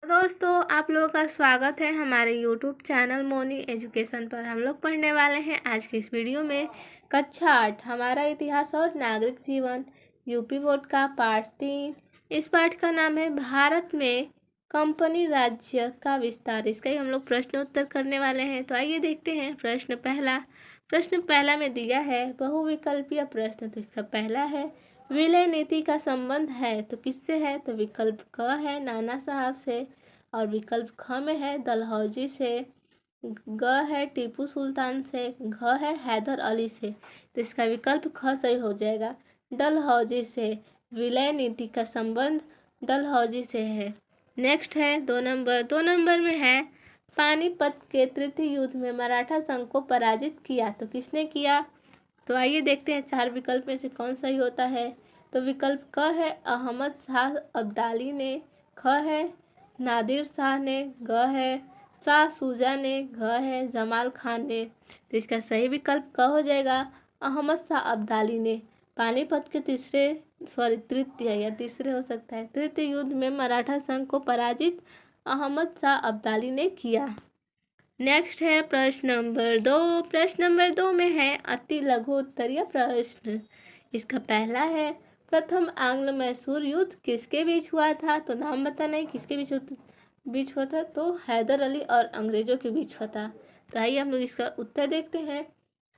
दोस्तों, आप लोगों का स्वागत है हमारे YouTube चैनल मोनी एजुकेशन पर। हम लोग पढ़ने वाले हैं आज की इस वीडियो में कक्षा 8 हमारा इतिहास और नागरिक जीवन यूपी बोर्ड का पाठ 3। इस पाठ का नाम है भारत में कंपनी राज्य का विस्तार। इसका ही हम लोग प्रश्न उत्तर करने वाले हैं। तो आइए देखते हैं। प्रश्न पहला में दिया है बहुविकल्पीय प्रश्न। तो इसका पहला है विलय नीति का संबंध है तो किससे है? तो विकल्प क है नाना साहब से, और विकल्प ख में है डलहौजी से, ग है टीपू सुल्तान से, घ है हैदर अली से। तो इसका विकल्प ख सही हो जाएगा, डलहौजी से। विलय नीति का संबंध डलहौजी से है। नेक्स्ट है दो नंबर में है पानीपत के तृतीय युद्ध में मराठा संघ को पराजित किया तो किसने किया? तो आइए देखते हैं चार विकल्प में से कौन सही होता है। तो विकल्प क है अहमद शाह अब्दाली ने, ख है नादिर शाह ने, ग है शाह शुजा ने, घ है जमाल खान ने। तो इसका सही विकल्प क हो जाएगा, अहमद शाह अब्दाली ने। पानीपत के तृतीय युद्ध में मराठा संघ को पराजित अहमद शाह अब्दाली ने किया। नेक्स्ट है प्रश्न नंबर दो में है अति लघु उत्तरीय प्रश्न। इसका पहला है प्रथम आंग्ल मैसूर युद्ध किसके बीच हुआ था? तो नाम बताना है किसके बीच हुआ था। तो हैदर अली और अंग्रेजों के बीच हुआ था। तो आइए हम लोग इसका उत्तर देखते हैं।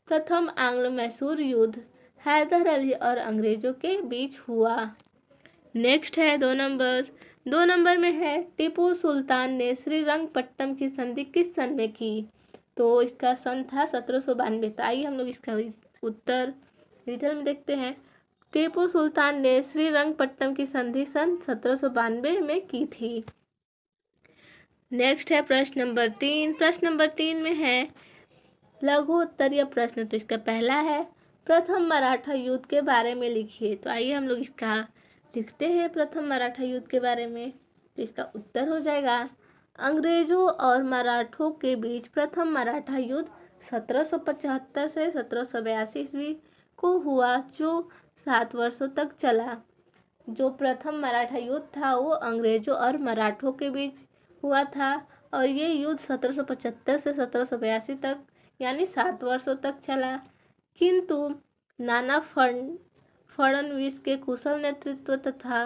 प्रथम आंग्ल मैसूर युद्ध हैदर अली और अंग्रेजों के बीच हुआ। नेक्स्ट है दो नंबर में है टीपू सुल्तान ने श्रीरंगपट्टनम की संधि किस सन में की? तो इसका सन था 1792। तो आइए हम लोग इसका उत्तर डिटेल में देखते हैं। टीपू सुल्तान ने श्रीरंगपट्टनम की संधि सन 1792 में की थी। नेक्स्ट है प्रश्न नंबर तीन में है लघु उत्तरीय प्रश्न। तो इसका पहला है प्रथम मराठा युद्ध के बारे में लिखिए। तो आइए हम लोग इसका लिखते हैं प्रथम मराठा युद्ध के बारे में। तो इसका उत्तर हो जाएगा अंग्रेजों और मराठों के बीच प्रथम मराठा युद्ध 1775 से 1782 ईस्वी को हुआ, जो 7 वर्षों तक चला। जो प्रथम मराठा युद्ध था वो अंग्रेजों और मराठों के बीच हुआ था, और ये युद्ध 1775 से 1782 तक यानी 7 वर्षों तक चला। किंतु नाना फड़नवीस के कुशल नेतृत्व तथा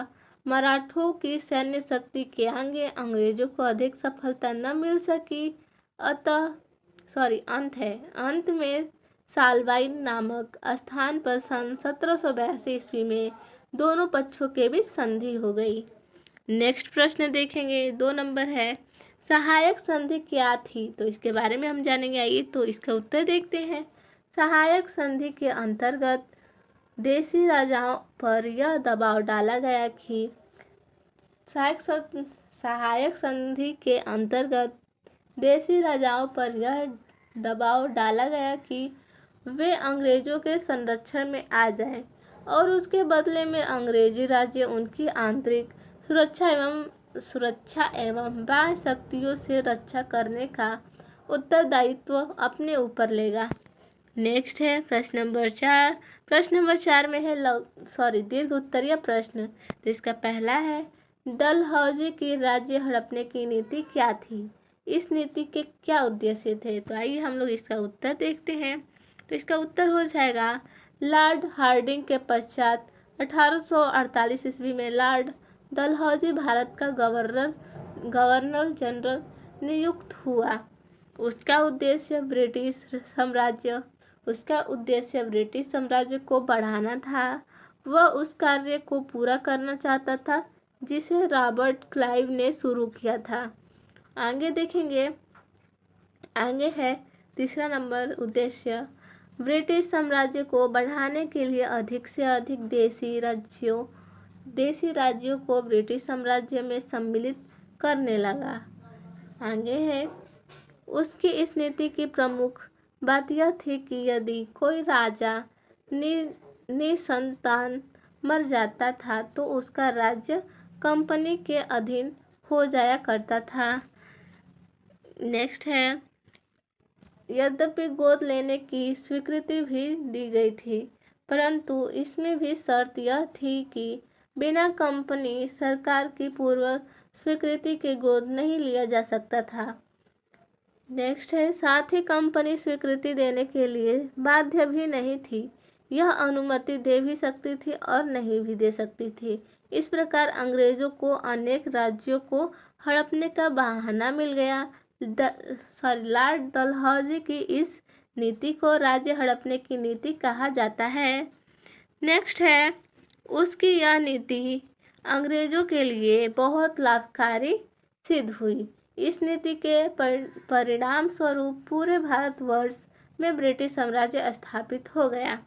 मराठों की सैन्य शक्ति के आगे अंग्रेजों को अधिक सफलता न मिल सकी। अंत में सालबाई नामक स्थान पर सन 1782 ईस्वी में दोनों पक्षों के बीच संधि हो गई। नेक्स्ट प्रश्न देखेंगे, 2 नंबर है सहायक संधि क्या थी? तो इसके बारे में हम जानेंगे। आइए तो इसका उत्तर देखते हैं। सहायक संधि के अंतर्गत देशी राजाओं पर यह दबाव डाला गया कि सहायक संधि के अंतर्गत देशी राजाओं पर यह दबाव डाला गया कि वे अंग्रेजों के संरक्षण में आ जाएं और उसके बदले में अंग्रेजी राज्य उनकी आंतरिक सुरक्षा एवं बाह्य शक्तियों से रक्षा करने का उत्तरदायित्व अपने ऊपर लेगा। नेक्स्ट है प्रश्न नंबर 4 में है दीर्घ उत्तरीय प्रश्न। तो इसका पहला है डलहौजी की राज्य हड़पने की नीति क्या थी? इस नीति के क्या उद्देश्य थे? तो आइए हम लोग इसका उत्तर देखते हैं। तो इसका उत्तर हो जाएगा लॉर्ड हार्डिंग के पश्चात 1848 ईस्वी में लॉर्ड डलहौजी भारत का गवर्नर जनरल नियुक्त हुआ। उसका उद्देश्य ब्रिटिश साम्राज्य को बढ़ाना था। वह उस कार्य को पूरा करना चाहता था जिसे रॉबर्ट क्लाइव ने शुरू किया था। आगे देखेंगे, आगे है तीसरा नंबर उद्देश्य ब्रिटिश साम्राज्य को बढ़ाने के लिए अधिक से अधिक देशी राज्यों को ब्रिटिश साम्राज्य में सम्मिलित करने लगा। आगे है उसकी इस नीति की प्रमुख बात यह थी कि यदि कोई राजा निसंतान मर जाता था तो उसका राज्य कंपनी के अधीन हो जाया करता था। नेक्स्ट है यद्यपि गोद लेने की स्वीकृति भी दी गई थी, परंतु इसमें भी शर्त यह थी कि बिना कंपनी सरकार की पूर्व स्वीकृति की गोद नहीं लिया जा सकता था। नेक्स्ट है, साथ ही कंपनी स्वीकृति देने के लिए बाध्य भी नहीं थी। यह अनुमति दे भी सकती थी और नहीं भी दे सकती थी। इस प्रकार अंग्रेजों को अनेक राज्यों को हड़पने का बहाना मिल गया। लॉर्ड डलहौजी की इस नीति को राज्य हड़पने की नीति कहा जाता है। नेक्स्ट है, उसकी यह नीति अंग्रेजों के लिए बहुत लाभकारी सिद्ध हुई। इस नीति के परिणाम स्वरूप पूरे भारतवर्ष में ब्रिटिश साम्राज्य स्थापित हो गया।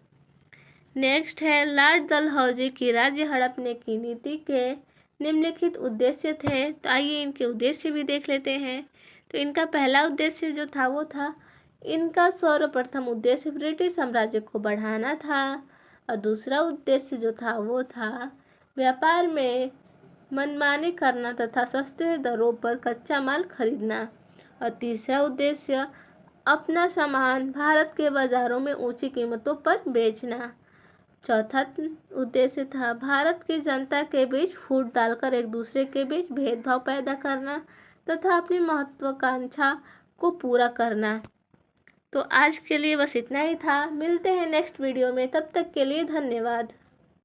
नेक्स्ट है, लॉर्ड डलहौजी की राज्य हड़पने की नीति के निम्नलिखित उद्देश्य थे। तो आइए इनके उद्देश्य भी देख लेते हैं। तो इनका पहला उद्देश्य जो था वो था, इनका सर्वप्रथम उद्देश्य ब्रिटिश साम्राज्य को बढ़ाना था। और दूसरा उद्देश्य जो था वो था व्यापार में मनमानी करना तथा सस्ते दरों पर कच्चा माल खरीदना। और तीसरा उद्देश्य अपना सामान भारत के बाजारों में ऊंची कीमतों पर बेचना। चौथा उद्देश्य था भारत की जनता के बीच फूट डालकर एक दूसरे के बीच भेदभाव पैदा करना तथा अपनी महत्वाकांक्षा को पूरा करना। तो आज के लिए बस इतना ही था। मिलते हैं नेक्स्ट वीडियो में, तब तक के लिए धन्यवाद।